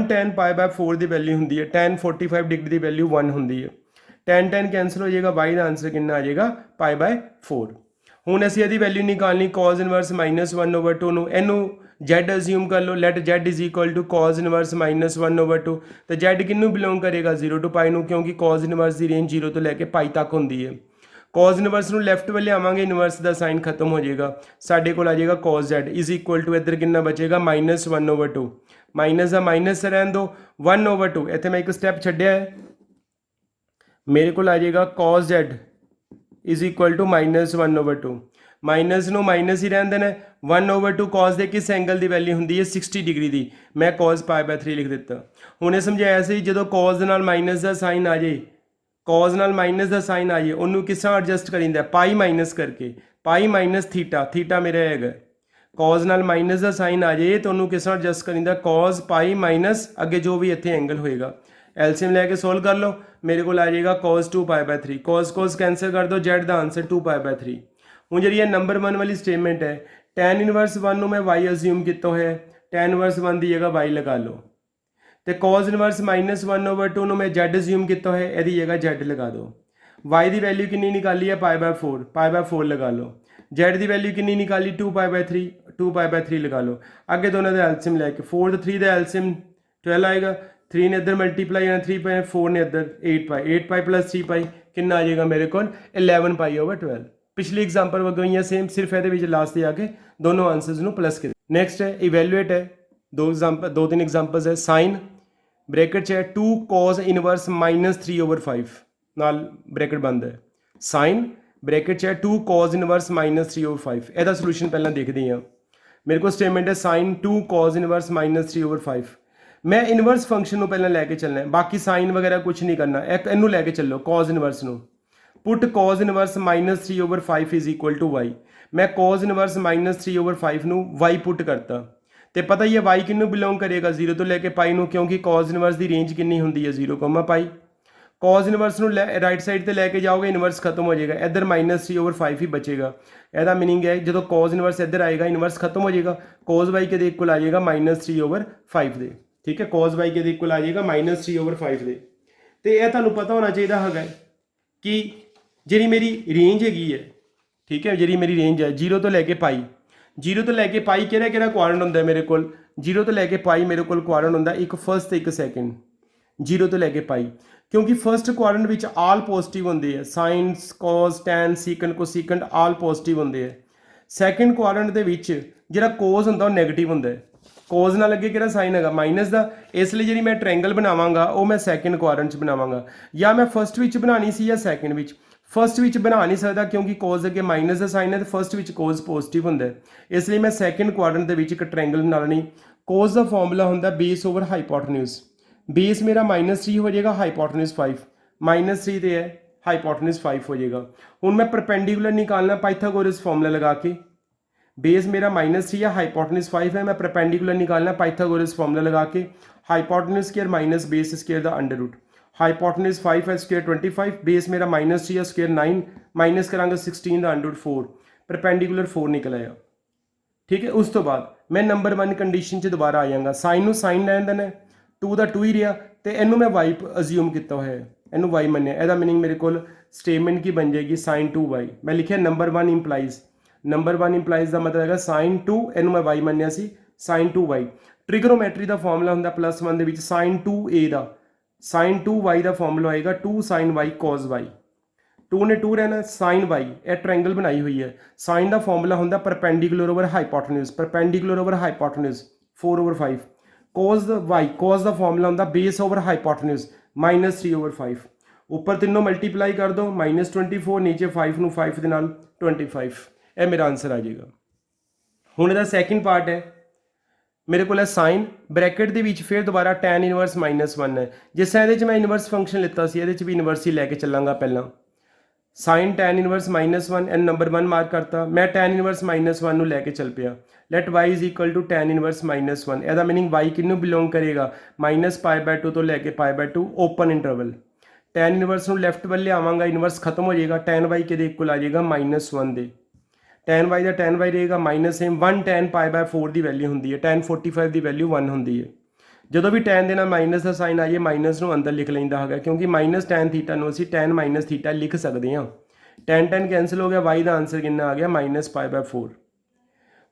tan π/4 ਦੀ ਵੈਲਿਊ ਹੁੰਦੀ ਹੈ, tan 45 ਡਿਗਰੀ ਦੀ ਵੈਲਿਊ 1 ਹੁੰਦੀ ਹੈ, tan ਕੈਂਸਲ ਹੋ ਜਾਏਗਾ, y ਦਾ ਆਂਸਰ ਕਿੰਨਾ ਆ ਜਾਏਗਾ π/4। ਹੁਣ ਅਸੀਂ ਇਹਦੀ ਵੈਲਿਊ ਨਿਕਾਲਣੀ cos ਇਨਵਰਸ -1/2 ਨੂੰ, ਇਹਨੂੰ z ਅਸਿਊਮ ਕਰ ਲਓ, let z is equal to cos inverse -1/2 ਤੇ z ਕਿਹਨੂੰ ਬਿਲੋਂਗ ਕਰੇਗਾ 0 to π ਨੂੰ, ਕਿਉਂਕਿ cos ਇਨਵਰਸ ਦੀ ਰੇਂਜ 0 ਤੋਂ ਲੈ ਕੇ π ਤੱਕ ਹੁੰਦੀ ਹੈ। cos ਇਨਵਰਸ ਨੂੰ ਲੈਫਟ ਵੱਲ ਲਿਆਵਾਂਗੇ, ਇਨਵਰਸ ਦਾ ਸਾਈਨ ਖਤਮ ਹੋ ਜਾਏਗਾ, ਸਾਡੇ ਕੋਲ ਆ ਜਾਏਗਾ cos z is equal to ਇੱਧਰ ਕਿੰਨਾ ਬਚੇਗਾ -1/2, ਮਾਈਨਸ ਦਾ ਮਾਈਨਸ ਰਹਿਣ ਦਿਓ, 1/2 ਇੱਥੇ ਮੈਂ ਇੱਕ ਸਟੈਪ ਛੱਡਿਆ ਹੈ, ਮੇਰੇ ਕੋਲ ਆ ਜਾਏਗਾ cos z is equal to -1/2, minus ਨੂੰ ਮਾਈਨਸ ਹੀ ਰਹਿਣ ਦੇਣਾ, 1/2 cos ਦੇ ਕਿਸ ਐਂਗਲ ਦੀ ਵੈਲਿਊ ਹੁੰਦੀ ਹੈ 60 ਡਿਗਰੀ ਦੀ, ਮੈਂ cos π/3 ਲਿਖ ਦਿੱਤਾ। ਹੁਣ ਇਹ ਸਮਝਾਇਆ ਸੀ ਜਦੋਂ cos ਦੇ ਨਾਲ ਮਾਈਨਸ ਦਾ ਸਾਈਨ ਆ ਜਾਏ, cos ਨਾਲ ਮਾਈਨਸ ਦਾ ਸਾਈਨ ਆ ਜਾਏ ਉਹਨੂੰ ਕਿਸ ਤਰ੍ਹਾਂ ਐਡਜਸਟ ਕਰੀਂਦਾ, ਪਾਈ ਮਾਈਨਸ ਕਰਕੇ, ਪਾਈ ਮਾਈਨਸ ਥੀਟਾ ਮੇਰਾ ਹੈਗਾ, cos ਨਾਲ ਮਾਈਨਸ ਦਾ ਸਾਈਨ ਆ ਜਾਏ ਤਾਂ ਉਹਨੂੰ ਕਿਸ ਤਰ੍ਹਾਂ ਐਡਜਸਟ ਕਰੀਂਦਾ, cos ਪਾਈ ਮਾਈਨਸ ਅੱਗੇ ਜੋ ਵੀ ਇੱਥੇ ਐਂਗਲ ਹੋਏਗਾ, ਐਲਸੀਐਮ ਲੈ ਕੇ ਸੋਲਵ ਕਰ ਲਓ, ਮੇਰੇ ਕੋਲ ਆ ਜਾਏਗਾ cos 2π/3, cos ਕੈਂਸਲ ਕਰ ਦਿਓ, z ਦਾ ਆਂਸਰ 2π/3। ਹੁਣ ਜਿਹੜੀ ਇਹ ਨੰਬਰ 1 ਵਾਲੀ ਸਟੇਟਮੈਂਟ ਹੈ, tan ਇਨਵਰਸ 1 ਨੂੰ ਮੈਂ y ਅਸਿਊਮ ਕੀਤਾ ਹੋਇਆ ਹੈ, tan ਇਨਵਰਸ 1 ਦੀ ਜਗ੍ਹਾ y ਲਗਾ ਲਓ, ਤੇ cos ਇਨਵਰਸ -1/2 ਨੂੰ ਮੈਂ z ਅਸਿਊਮ ਕੀਤਾ ਹੋਇਆ, ਇਹਦੀ ਜਗ੍ਹਾ z ਲਗਾ ਦਿਓ। y ਦੀ ਵੈਲਿਊ ਕਿੰਨੀ ਨਿਕਾਲੀ ਹੈ π/4 ਲਗਾ ਲਓ। z ਦੀ ਵੈਲਿਊ ਕਿੰਨੀ ਨਿਕਾਲੀ 2π/3 ਲਗਾ ਲਓ। ਅੱਗੇ ਦੋਨਾਂ ਦਾ ਐਲਸੀਐਮ ਲੈ ਕੇ 4 ਤੇ 3 ਦਾ ਐਲਸੀਐਮ 12 ਆਏਗਾ। 3 ਨੇ ਇੱਧਰ ਮਲਟੀਪਲਾਈ ਹੋਣਾ 3π, 4 ਨੇ ਇੱਧਰ 8π + 3π ਕਿੰਨਾ ਆ ਜਾਏਗਾ ਮੇਰੇ ਕੋਲ 11π/12। ਪਿਛਲੀ ਐਗਜ਼ਾਮਪਲ ਵਗੋਂ ਹੀ ਸੇਮ, ਸਿਰਫ ਇਹਦੇ ਵਿੱਚ ਲਾਸਟ ਤੇ ਆ ਕੇ ਦੋਨੋਂ ਆਂਸਰਸ ਨੂੰ ਪਲੱਸ ਕਰ। ਨੈਕਸਟ ਹੈ ਇਵੈਲੂਏਟ ਹੈ, ਦੋ ਤਿੰਨ ਐਗਜ਼ਾਮਪਲਸ ਹੈ। ਸਾਈਨ ਬ੍ਰੈਕਟ 'ਚ ਹੈ 2 cos ਇਨਵਰਸ -3/5 ਨਾਲ ਬ੍ਰੈਕਟ ਬੰਦ ਹੈ। ਸਾਈਨ ਬ੍ਰੈਕਟ 'ਚ ਹੈ 2 cos ਇਨਵਰਸ -3/5। ਇਹਦਾ ਸੋਲੂਸ਼ਨ ਪਹਿਲਾਂ ਦੇਖਦੇ ਹਾਂ। ਮੇਰੇ ਕੋਲ ਸਟੇਟਮੈਂਟ ਹੈ ਸਾਈਨ 2 cos ਇਨਵਰਸ -3/5। ਮੈਂ ਇਨਵਰਸ ਫੰਕਸ਼ਨ ਨੂੰ ਪਹਿਲਾਂ ਲੈ ਕੇ ਚੱਲਣਾ ਹੈ, ਬਾਕੀ ਸਾਈਨ ਵਗੈਰਾ ਕੁਝ ਨਹੀਂ ਕਰਨਾ। ਇਹਨੂੰ ਲੈ ਕੇ ਚੱਲੋ cos ਇਨਵਰਸ ਨੂੰ। Put cos inverse -3/5 is equal to y। ਮੈਂ cos ਇਨਵਰਸ -3/5 ਨੂੰ y ਪੁੱਟ ਕਰਤਾ, ਤੇ ਪਤਾ ਹੀ ਹੈ y ਕਿਹਨੂੰ ਬਿਲੋਂਗ ਕਰੇਗਾ 0 ਤੋਂ ਲੈ ਕੇ ਪਾਈ ਨੂੰ, ਕਿਉਂਕਿ cos ਇਨਵਰਸ ਦੀ ਰੇਂਜ ਕਿੰਨੀ ਹੁੰਦੀ ਹੈ 0, cos ਇਨਵਰਸ ਨੂੰ ਰਾਈਟ ਸਾਈਡ ਤੇ ਲੈ ਕੇ ਜਾਓਗੇ ਇਨਵਰਸ ਖਤਮ ਹੋ ਜਾਏਗਾ, ਇੱਧਰ -3/5 ਹੀ ਬਚੇਗਾ। ਇਹਦਾ ਮੀਨਿੰਗ ਹੈ ਜਦੋਂ cos ਇਨਵਰਸ ਇੱਧਰ ਆਏਗਾ ਇਨਵਰਸ ਖਤਮ ਹੋ ਜਾਏਗਾ, cos y ਕਿਹਦੇ ਇਕੁਅਲ ਆ ਜਾਏਗਾ -3/5 ਦੇ। ਠੀਕ ਹੈ, cos y ਕਿਹਦੇ ਇਕੁਅਲ ਆ ਜਾਏਗਾ -3/5 ਦੇ। ਤੇ ਇਹ ਤੁਹਾਨੂੰ ਪਤਾ ਹੋਣਾ ਚਾਹੀਦਾ ਹੈਗਾ ਕਿ ਜਿਹੜੀ ਮੇਰੀ ਰੇਂਜ ਹੈਗੀ ਹੈ, ਠੀਕ ਹੈ, ਜਿਹੜੀ ਮੇਰੀ ਰੇਂਜ ਹੈ 0 ਤੋਂ ਲੈ ਕੇ ਪਾਈ, 0 ਤੋਂ ਲੈ ਕੇ ਪਾਈ ਕਿਹੜਾ ਕੁਆਡਰੈਂਟ ਹੁੰਦਾ ਮੇਰੇ ਕੋਲ, 0 ਤੋਂ ਲੈ ਕੇ ਪਾਈ ਮੇਰੇ ਕੋਲ ਕੁਆਡਰੈਂਟ ਹੁੰਦਾ ਇੱਕ ਫਸਟ ਤੇ ਇੱਕ ਸੈਕਿੰਡ। 0 ਤੋਂ ਲੈ ਕੇ ਪਾਈ, ਕਿਉਂਕਿ ਫਸਟ ਕੁਆਡਰੈਂਟ ਵਿੱਚ ਆਲ ਪੋਜ਼ਿਟਿਵ ਹੁੰਦੇ ਆ, ਸਾਈਨ ਕੋਸ ਟੈਨ ਸੀਕੈਂਟ ਕੋਸੀਕੈਂਟ ਆਲ ਪੋਜ਼ਿਟਿਵ ਹੁੰਦੇ ਆ। ਸੈਕਿੰਡ ਕੁਆਡਰੈਂਟ ਦੇ ਵਿੱਚ ਜਿਹੜਾ ਕੋਸ ਹੁੰਦਾ ਉਹ ਨੈਗੇਟਿਵ ਹੁੰਦਾ ਹੈ। ਕੋਸ ਨਾਲ ਅੱਗੇ ਕਿਹੜਾ ਸਾਈਨ ਹੈਗਾ ਮਾਈਨਸ ਦਾ, ਇਸ ਲਈ ਜਿਹੜੀ ਮੈਂ ਟ੍ਰਾਇੰਗਲ ਬਣਾਵਾਂਗਾ ਉਹ ਮੈਂ ਸੈਕਿੰਡ ਕੁਆਡਰੈਂਟ 'ਚ ਬਣਾਵਾਂਗਾ। ਜਾਂ ਮੈਂ ਫਸਟ ਵਿੱਚ ਬਣਾਉਣੀ ਸੀ ਜਾਂ ਸੈਕਿੰਡ ਵਿੱਚ। ਫਸਟ ਵਿੱਚ ਬਣਾ ਨਹੀਂ ਸਕਦਾ ਕਿਉਂਕਿ ਕੋਸ ਅੱਗੇ ਮਾਈਨਸ ਦਾ ਸਾਈਨ ਹੈ ਤੇ ਫਸਟ ਵਿੱਚ ਕੋਸ ਪੋਜ਼ਿਟਿਵ ਹੁੰਦਾ ਹੈ, ਇਸ ਲਈ ਮੈਂ ਸੈਕਿੰਡ ਕੁਆਡਰੈਂਟ ਦੇ ਵਿੱਚ ਇੱਕ ਟ੍ਰਾਇੰਗਲ ਬਣਾ ਲੈਣੀ। ਕੋਸ ਦਾ ਫਾਰਮੂਲਾ ਹੁੰਦਾ ਬੇਸ ਓਵਰ ਹਾਈਪੋਟਨਿਊਜ਼। ਬੇਸ ਮੇਰਾ -3 ਹੋ ਜਾਏਗਾ, ਹਾਈਪੋਟਨਿਊਜ਼ 5, -3 ਤੇ ਹੈ ਹਾਈਪੋਟਨਿਊਜ਼ 5 ਹੋ ਜਾਏਗਾ। ਹੁਣ ਮੈਂ ਪਰਪੈਂਡੀਕੂਲਰ ਨਿਕਾਲਣਾ ਪਾਈਥਾਗੋਰਸ ਫਾਰਮੂਲਾ ਲਗਾ ਕੇ। बेस मेरा -3 है, हाइपोटेन्यूज 5 है, मैं परपेंडिकुलर निकालना पाइथागोरस फॉर्मूला लगा के। Hypotenuse square minus base square the under root. Hypotenuse 5 है स्क्वायर 25, बेस मेरा -3 है स्क्वायर 9, माइनस करांगा 16 द अंडर रूट 4, परपेंडिकुलर 4 निकल आया। ठीक है, उस तो बाद मैं नंबर 1 कंडीशन च दोबारा आ जाऊँगा। साइन ਨੂੰ साइन ਲੈਣ ਦੇਣਾ, 2 ਦਾ 2 ਹੀ ਰਿਹਾ ਤੇ ਇਹਨੂੰ ਮੈਂ y ਅਸਿਊਮ ਕੀਤਾ ਹੋਇਆ ਹੈ, ਇਹਨੂੰ y ਮੰਨਿਆ। ਇਹਦਾ ਮੀਨਿੰਗ ਮੇਰੇ ਕੋਲ ਸਟੇਟਮੈਂਟ ਕੀ ਬਣ ਜਾਏਗੀ sin 2y। ਮੈਂ ਲਿਖਿਆ ਨੰਬਰ 1 ਇੰਪਲਾਈਜ਼, ਨੰਬਰ 1 ਇੰਪਲਾਈਜ਼ ਦਾ ਮਤਲਬ ਹੈਗਾ sin 2, ਇਹਨੂੰ ਮੈਂ y ਮੰਨਿਆ ਸੀ sin 2y। ਟ੍ਰਿਗਨੋਮੈਟਰੀ ਦਾ ਫਾਰਮੂਲਾ ਹੁੰਦਾ +1 ਦੇ ਵਿੱਚ sin 2a ਦਾ, sin 2y ਦਾ ਫਾਰਮੂਲਾ ਹੋਏਗਾ 2 sin y cos y। 2 ਨੇ 2 ਰਹਿਣਾ, sin y ਇਹ ਟ੍ਰਾਇੰਗਲ ਬਣਾਈ ਹੋਈ ਹੈ। sin ਦਾ ਫਾਰਮੂਲਾ ਹੁੰਦਾ perpendicular over hypotenuse, perpendicular over hypotenuse 4/5। cos y, cos ਦਾ ਫਾਰਮੂਲਾ ਹੁੰਦਾ ਬੇਸ ਓਵਰ ਹਾਈਪੋਟਨਿਊਜ਼ -3/5। ਉੱਪਰ ਤਿੰਨੋਂ ਮਲਟੀਪਲਾਈ ਕਰ ਦਿਓ -24, ਨੀਚੇ 5 ਨੂੰ 5 ਦੇ ਨਾਲ 25। ਇਹ ਮੇਰਾ ਆਨਸਰ ਆ ਜਾਏਗਾ। ਹੁਣ ਇਹਦਾ ਸੈਕਿੰਡ ਪਾਰਟ ਹੈ, ਮੇਰੇ ਕੋਲ ਹੈ ਸਾਈਨ ਬ੍ਰੈਕਟ ਦੇ ਵਿੱਚ ਫਿਰ ਦੁਬਾਰਾ tan ਇਨਵਰਸ -1 ਹੈ। ਜਿਸ ਤਰ੍ਹਾਂ ਇਹਦੇ 'ਚ ਮੈਂ ਇਨਵਰਸ ਫੰਕਸ਼ਨ ਲਿੱਤਾ ਸੀ, ਇਹਦੇ 'ਚ ਵੀ ਇਨਵਰਸ ਹੀ ਲੈ ਕੇ ਚੱਲਾਂਗਾ। ਪਹਿਲਾਂ ਸਾਈਨ tan ਇਨਵਰਸ -1 ਐਨ ਨੰਬਰ 1 ਮਾਰਕ ਕਰਤਾ, ਮੈਂ tan ਇਨਵਰਸ -1 ਨੂੰ ਲੈ ਕੇ ਚੱਲ ਪਿਆ। Let y is equal to tan inverse -1। ਇਹਦਾ ਮੀਨਿੰਗ y ਕਿਹਨੂੰ ਬਿਲੋਂਗ ਕਰੇਗਾ -π/2 ਤੋਂ ਲੈ ਕੇ π/2 ਓਪਨ ਇੰਟਰਵਲ। tan ਇਨਵਰਸ ਨੂੰ ਲੈਫਟ ਵੱਲ ਲਿਆਵਾਂਗਾ, ਇਨਵਰਸ ਖਤਮ ਹੋ ਜਾਏਗਾ, tan y ਕਿਹਦੇ ਇਕੁਅਲ ਆ ਜਾਏਗਾ -1 ਦੇ। tan y ਦਾ tan y ਰਹੇਗਾ -1 tan π/4 ਦੀ ਵੈਲਿਊ ਹੁੰਦੀ ਹੈ, tan 45 ਦੀ ਵੈਲਿਊ 1 ਹੁੰਦੀ ਹੈ। ਜਦੋਂ ਵੀ tan ਦੇ ਨਾਲ ਮਾਈਨਸ ਦਾ ਸਾਈਨ ਆਈਏ ਮਾਈਨਸ ਨੂੰ ਅੰਦਰ ਲਿਖ ਲੈਂਦਾ ਹੈਗਾ, ਕਿਉਂਕਿ -tan θ ਨੂੰ ਅਸੀਂ tan -θ ਲਿਖ ਸਕਦੇ ਹਾਂ। tan ਕੈਂਸਲ ਹੋ ਗਿਆ, y ਦਾ ਆਂਸਰ ਕਿੰਨਾ ਆ ਗਿਆ -π/4।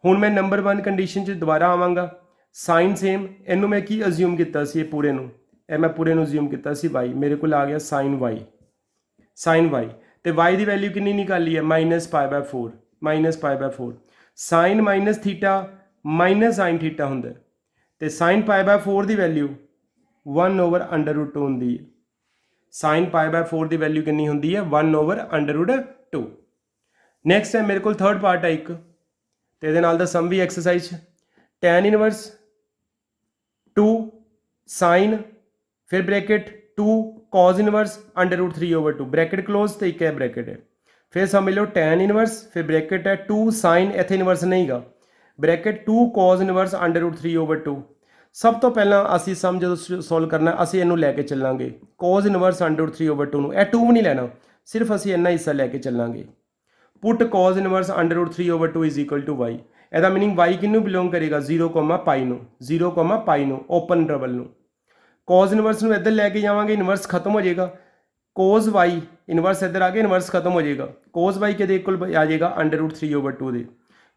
ਹੁਣ ਮੈਂ ਨੰਬਰ 1 ਕੰਡੀਸ਼ਨ 'ਚ ਦੁਬਾਰਾ ਆਵਾਂਗਾ। ਸਾਈਨ ਸੇਮ, ਇਹਨੂੰ ਮੈਂ ਕੀ ਅਸਿਊਮ ਕੀਤਾ ਸੀ, ਇਹ ਪੂਰੇ ਨੂੰ, ਇਹ ਮੈਂ ਪੂਰੇ ਨੂੰ ਅਸਿਊਮ ਕੀਤਾ ਸੀ y, ਮੇਰੇ ਕੋਲ ਆ ਗਿਆ sin y ਤੇ y ਦੀ ਵੈਲਿਊ ਕਿੰਨੀ ਨਿਕਾਲੀ ਹੈ -π/4। ਸਾਈਨ -θ -sin θ ਹੁੰਦਾ ਤੇ sin π/4 ਦੀ ਵੈਲਿਊ 1/√2 ਹੁੰਦੀ ਹੈ। sin π/4 ਦੀ ਵੈਲਿਊ ਕਿੰਨੀ ਹੁੰਦੀ ਹੈ 1/√2। ਨੈਕਸਟ ਹੈ ਮੇਰੇ ਕੋਲ ਥਰਡ ਪਾਰਟ ਹੈ ਇੱਕ, ਤੇ ਇਹਦੇ ਨਾਲ ਦਾ ਸਮ ਵੀ ਐਕਸਰਸਾਈਜ਼ tan ਇਨਵਰਸ 2 sin ਫਿਰ bracket 2 cos inverse √3/2 bracket close ਤੇ ਇੱਕ ਹੈ ਬ੍ਰੈਕਟ ਹੈ। ਫਿਰ ਸਮਝ ਲਓ tan ਇਨਵਰਸ ਫਿਰ ਬ੍ਰੈਕਟ ਹੈ 2 sin, ਇੱਥੇ ਇਨਵਰਸ ਨਹੀਂਗਾ, ਬ੍ਰੈਕਟ 2 cos ਇਨਵਰਸ √3/2। ਸਭ ਤੋਂ ਪਹਿਲਾਂ ਅਸੀਂ ਸਮ ਜਦੋਂ ਸੋਲਵ ਕਰਨਾ ਅਸੀਂ ਇਹਨੂੰ ਲੈ ਕੇ ਚੱਲਾਂਗੇ cos ਇਨਵਰਸ √3/2 ਨੂੰ। ਇਹ 2 ਵੀ ਨਹੀਂ ਲੈਣਾ, ਸਿਰਫ ਅਸੀਂ ਇੰਨਾ ਹਿੱਸਾ ਲੈ ਕੇ ਚੱਲਾਂਗੇ। Put cos inverse √3/2 is equal to y। ਇਹਦਾ ਮੀਨਿੰਗ y ਕਿਹਨੂੰ ਬਿਲੋਂਗ ਕਰੇਗਾ 0, π ਨੂੰ, 0, π ਨੂੰ ਓਪਨ ਇੰਟਰਵਲ ਨੂੰ। ਕੋਜ਼ ਇਨਵਰਸ ਨੂੰ ਇੱਧਰ ਲੈ ਕੇ ਜਾਵਾਂਗੇ, ਇਨਵਰਸ ਖਤਮ ਹੋ ਜਾਏਗਾ। ਕੋਜ਼ ਵਾਈ ਇਨਵਰਸ ਇੱਧਰ ਆ ਕੇ ਇਨਵਰਸ ਖਤਮ ਹੋ ਜਾਏਗਾ। ਕੋਜ਼ ਵਾਈ ਕਿਹਦੇ ਇਕੁਅਲ ਆ ਜਾਏਗਾ √3/2 ਦੇ।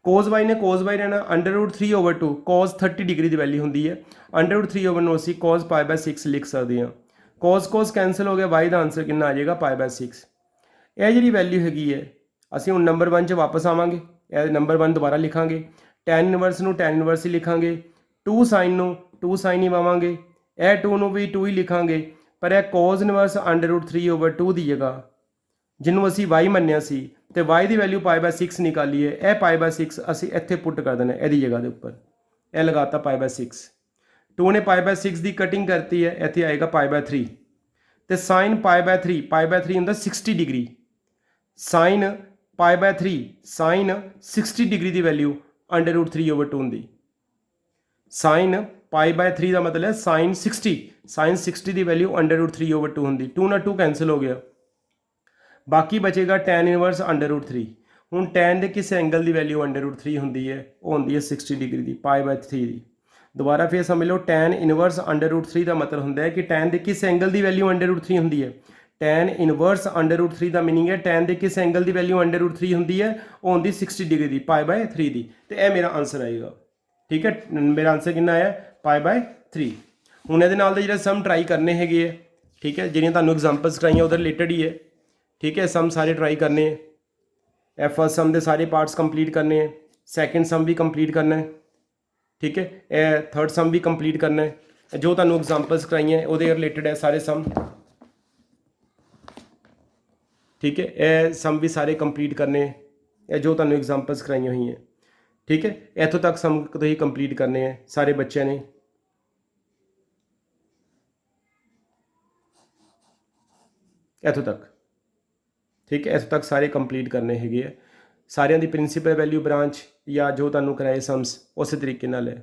ਕੋਜ਼ ਵਾਈ ਨੇ ਕੋਜ਼ ਵਾਈ ਰਹਿਣਾ √3/2 ਕੋਜ਼ 30 ਡਿਗਰੀ ਦੀ ਵੈਲਿਊ ਹੁੰਦੀ ਹੈ। √3/2 ਨੂੰ ਅਸੀਂ ਕੋਜ਼ π/6 ਲਿਖ ਸਕਦੇ ਹਾਂ। ਕੋਜ਼ ਕੈਂਸਲ ਹੋ ਗਿਆ, ਵਾਈ ਦਾ ਆਂਸਰ ਕਿੰਨਾ ਆ ਜਾਏਗਾ π/6। ਇਹ ਜਿਹੜੀ ਵੈਲਿਊ ਹੈਗੀ ਹੈ ਅਸੀਂ ਹੁਣ ਨੰਬਰ 1 'ਚ ਵਾਪਸ ਆਵਾਂਗੇ, ਇਹ ਨੰਬਰ 1 ਦੁਬਾਰਾ ਲਿਖਾਂਗੇ। ਟੈਨ ਇਨਵਰਸ ਨੂੰ ਟੈਨ ਇਨਵਰਸ ਹੀ ਲਿਖਾਂਗੇ, 2 ਸਾਈਨ ਨੂੰ 2 ਸਾਈਨ ਹੀ ਪਾਵਾਂਗੇ, ਇਹ 2 ਨੂੰ ਵੀ 2 ਹੀ ਲਿਖਾਂਗੇ। ਪਰ ਇਹ ਕੋਜ਼ ਇਨਵਰਸ √3/2 ਦੀ ਜਗ੍ਹਾ ਜਿਹਨੂੰ ਅਸੀਂ y ਮੰਨਿਆ ਸੀ ਤੇ y ਦੀ ਵੈਲਿਊ π/6 ਨਿਕਾਲੀਏ, ਇਹ π/6 ਅਸੀਂ ਇੱਥੇ ਪੁੱਟ ਕਰ ਦੇਣਾ ਇਹਦੀ ਜਗ੍ਹਾ ਦੇ ਉੱਪਰ, ਇਹ ਲਗਾਤਾ π/6। 2 ਨੇ π/6 ਦੀ ਕਟਿੰਗ ਕਰਤੀ ਹੈ, ਇੱਥੇ ਆਏਗਾ π/3 ਤੇ ਸਾਈਨ π/3 ਹੁੰਦਾ 60 ਡਿਗਰੀ। ਸਾਈਨ π/3 ਸਾਈਨ 60 ਡਿਗਰੀ ਦੀ ਵੈਲਿਊ √3/2 ਹੁੰਦੀ। ਸਾਈਨ π/3 ਦਾ ਮਤਲਬ ਹੈ ਸਾਈਨ 60, ਸਾਈਨ 60 ਦੀ ਵੈਲਿਊ √3/2 ਹੁੰਦੀ। 2 ਨਾਲ 2 ਕੈਂਸਲ ਹੋ ਗਿਆ, ਬਾਕੀ ਬਚੇਗਾ ਟੈਨ ਇਨਵਰਸ √3। ਹੁਣ ਟੈਨ ਦੇ ਕਿਸ ਐਂਗਲ ਦੀ ਵੈਲਿਊ √3 ਹੁੰਦੀ ਹੈ, ਉਹ ਹੁੰਦੀ ਹੈ 60 ਡਿਗਰੀ ਦੀ, π/3 ਦੀ। ਦੁਬਾਰਾ ਫਿਰ ਸਮਝ ਲਓ, ਟੈਨ ਇਨਵਰਸ √3 ਦਾ ਮਤਲਬ ਹੁੰਦਾ ਹੈ ਕਿ ਟੈਨ ਦੇ ਕਿਸ ਐਂਗਲ ਦੀ ਵੈਲਿਊ √3 ਹੁੰਦੀ ਹੈ। ਟੈਨ ਇਨਵਰਸ √3 ਦਾ ਮੀਨਿੰਗ ਹੈ ਟੈਨ ਦੇ ਕਿਸ ਐਂਗਲ ਦੀ ਵੈਲਿਊ √3 ਹੁੰਦੀ ਹੈ, ਉਹ ਹੁੰਦੀ 60 ਡਿਗਰੀ ਦੀ, π/3 ਦੀ। ਤੇ ਇਹ ਮੇਰਾ ਆਂਸਰ ਆਏਗਾ। ਠੀਕ ਹੈ, ਮੇਰਾ ਆਂਸਰ ਕਿੰਨਾ ਆਇਆ π/3। ਹੁਣ ਇਹਦੇ ਨਾਲ ਦੇ ਜਿਹੜੇ ਸਮ ਟਰਾਈ ਕਰਨੇ ਹੈਗੇ ਹੈ, ਠੀਕ ਹੈ, ਜਿਹੜੀਆਂ ਤੁਹਾਨੂੰ ਐਗਜ਼ਾਮਪਲਸ ਕਰਾਈਆਂ ਉਹਦੇ ਰਿਲੇਟਡ ਹੀ ਹੈ। ठीक है, सम सारे ट्राई करने हैं। ए फर्स्ट सम के सारे पार्ट्स कंप्लीट करने हैं, सैकेंड सम भी कंप्लीट करना है। ठीक है, ए थर्ड सम भी कंप्लीट करना है। जो तुहानू एग्जाम्पल्स कराई हैं वो रिलेटेड है सारे सम। ठीक है, ए सम भी सारे कंप्लीट करने हैं, ए जो तुहानू एग्जाम्पल्स कराई हुई हैं। ठीक है, इतों तक सम तो ही कंप्लीट करने हैं सारे बच्चों ने। इतों तक ठीक है, इतों तक सारे कंप्लीट करने है। सारिया की प्रिंसीपल वैल्यू ब्रांच या जो तुहानू कराए सम्स उस तरीके नाल है।